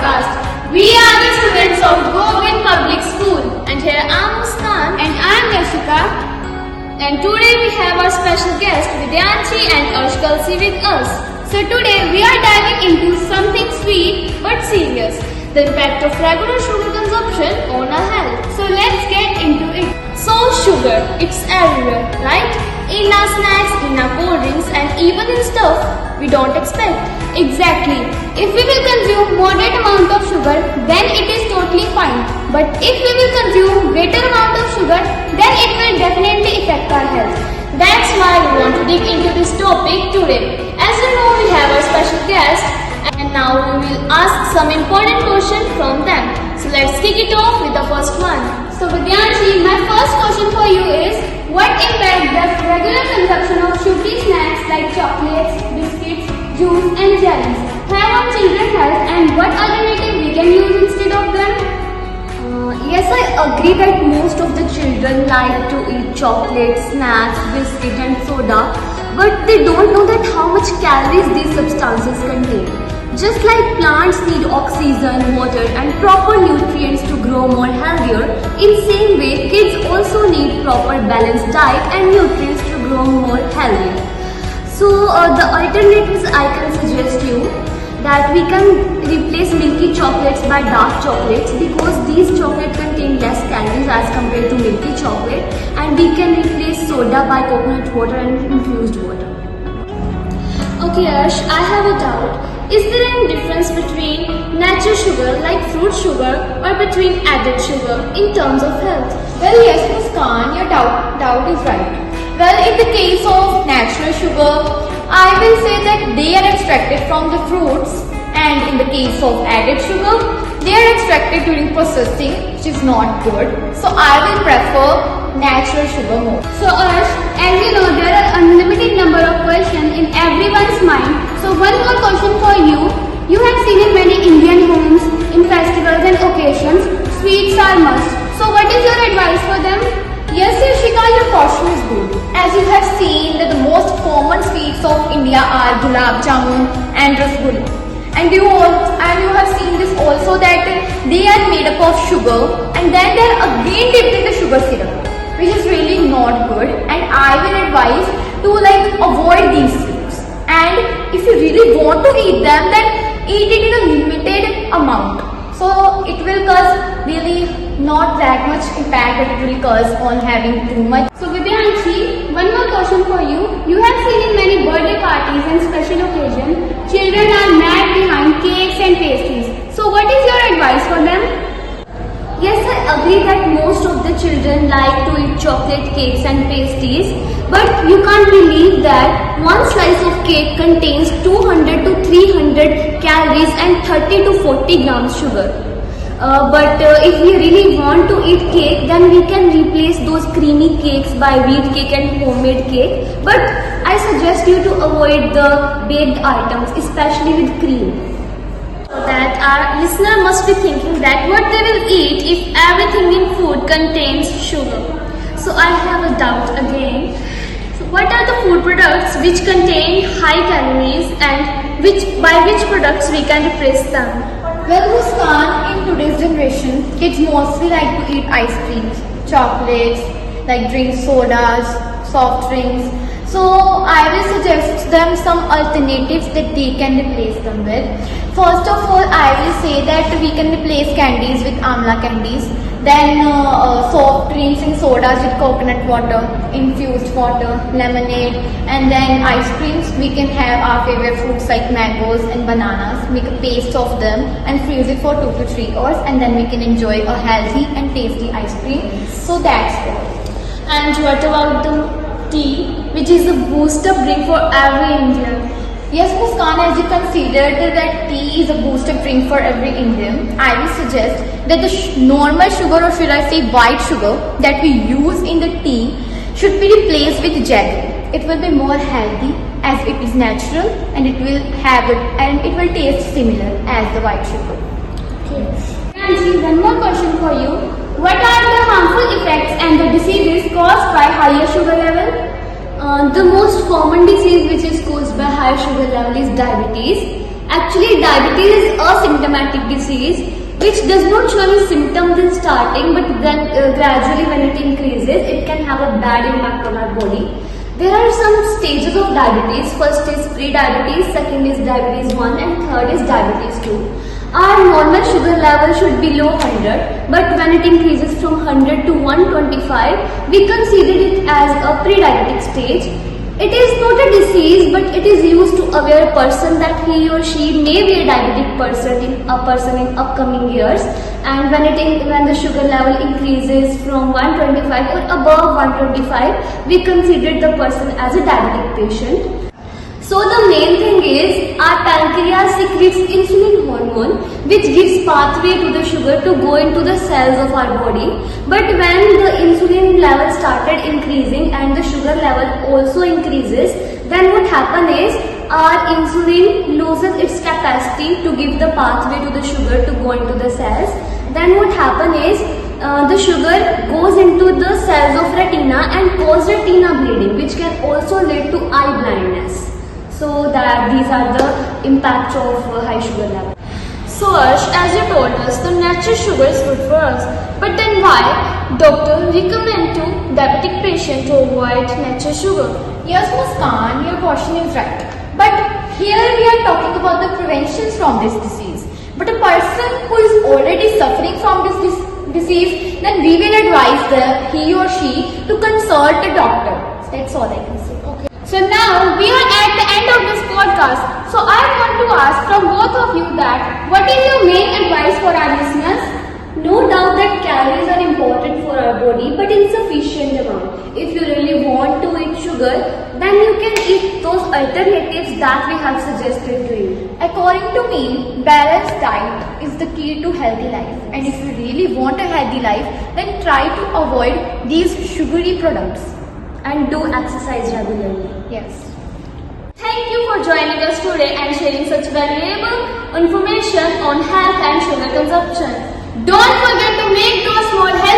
podcast. We are the students of Govind Public School, and here I am Muskan And I am Yashika. and today we have our special guest Vidyanshi and Ashkalsi with us. So today we are diving into something sweet but serious. The impact of regular sugar consumption on our health. So let's get into it. So sugar, it's everywhere, right? In our snacks, in our cold drinks and even in stuff we don't expect. Exactly. If we will consume moderate amount of sugar, then it is totally fine. But if we will consume greater amount of sugar, then it will definitely affect our health. That's why we want to dig into this topic today. As you know, we have our special guest and now we will ask some important questions from them. So let's kick it off with the first one. So Vidyanshi, my first question for you is, what impact does regular consumption of sugary snacks like chocolates, biscuits, juice and jellies have on children's health, and what alternative we can use instead of them? Yes, I agree that most of the children like to eat chocolate, snacks, biscuit and soda, but they don't know that how much calories these substances contain. Just like plants need oxygen, water and proper nutrients to grow more healthier, in same way kids also need proper balanced diet and nutrients to grow more healthier. So the alternatives I can suggest you that we can replace milky chocolates by dark chocolates, because these chocolates contain less calories as compared to milky chocolate, and we can replace soda by coconut water and infused water. Okay Ash, I have a doubt. Is there any difference between natural sugar like fruit sugar or between added sugar in terms of health? Well, yes, Muskan, your doubt is right. Well, in the case of natural sugar, I will say that they are extracted from the fruits, and in the case of added sugar, they are extracted during processing, which is not good. So I will prefer natural sugar more. So Ash, as you know, there are unlimited number of questions in everyone's mind. So one more question for you. You have seen in many Indian homes, in festivals and occasions, sweets are must. So what is your advice for them? Yes, Yashika, your question is good. As you have seen that the most common sweets of India are gulab jamun and rasgulla. And you have seen this also that they are made up of sugar and then they are again dipped in the sugar syrup, which is really not good. And I will advise to avoid these sweets. And if you really want to eat them, then eat it in a limited amount. So it will cause really not that much impact that it will cause on having too much. So Vidyanshi, one more question for you. You have seen in many birthday parties and special occasions, children are mad behind cakes and pastries. So what is your advice for them? Yes, I agree that most of the children like to eat chocolate cakes and pastries, but you can't believe that one slice of cake contains 200 to 300 calories and 30 to 40 grams sugar. But if we really want to eat cake, then we can replace those creamy cakes by wheat cake and homemade cake. But I suggest you to avoid the baked items, especially with cream. That our listener must be thinking that what they will eat if everything in food contains sugar. So I have a doubt again. So what are the food products which contain high calories and by which products we can replace them? Well, Muskan, in today's generation, kids mostly like to eat ice creams, chocolates, like drink sodas, soft drinks. So I will suggest them some alternatives that they can replace them with. First of all, I will say that we can replace candies with amla candies. Then soft drinks and sodas with coconut water, infused water, lemonade, and then ice creams. We can have our favorite fruits like mangoes and bananas, make a paste of them and freeze it for 2 to 3 hours, and then we can enjoy a healthy and tasty ice cream. So that's all. And what about the tea, which is a boost-up drink for every Indian? Yes, Muskan, as you considered that tea is a boost-up drink for every Indian, I will suggest that the normal sugar, or should I say white sugar, that we use in the tea should be replaced with jaggery. It will be more healthy as it is natural, and it will taste similar as the white sugar. Okay. Nancy, one more question for you. What are the harmful effects and the diseases caused by higher sugar level? The most common disease which is caused by high sugar level is diabetes. Actually, diabetes is a symptomatic disease which does not show any symptoms in starting, but then gradually when it increases, it can have a bad impact on our body. There are some stages of diabetes. First is pre-diabetes, second is diabetes 1 and third is diabetes 2. Our normal sugar level should be below 100, but when it increases from 100 to 125, we consider it as a pre-diabetic stage. It is not a disease, but it is used to aware a person that he or she may be a diabetic person in upcoming years. And when the sugar level increases from 125 or above 125, we consider the person as a diabetic patient. So the main thing is our pancreas secretes insulin hormone which gives pathway to the sugar to go into the cells of our body. But when the insulin level started increasing and the sugar level also increases, then what happens is our insulin loses its capacity to give the pathway to the sugar to go into the cells. Then what happens is the sugar goes into the cells of retina and cause retina bleeding, which can also lead to eye blindness. So that these are the impacts of high sugar level. So Arsh, as you told us, the natural sugar is good for us. But then why doctor recommend to diabetic patient to avoid natural sugar? Yes, Muskan, your question is right. But here we are talking about the preventions from this disease. But a person who is already suffering from this disease, then we will advise he or she to consult a doctor. That's all I can say. Okay. So now we are at the end of this podcast. So I want to ask from both of you that what is your main advice for our listeners? No doubt that calories are important for our body, but in sufficient amount. If you really want to eat sugar, then you can eat those alternatives that we have suggested to you. According to me, balanced diet is the key to healthy life. And if you really want a healthy life, then try to avoid these sugary products. And do exercise regularly. Yes. Thank you for joining us today and sharing such valuable information on health and sugar consumption. Don't forget to make those small health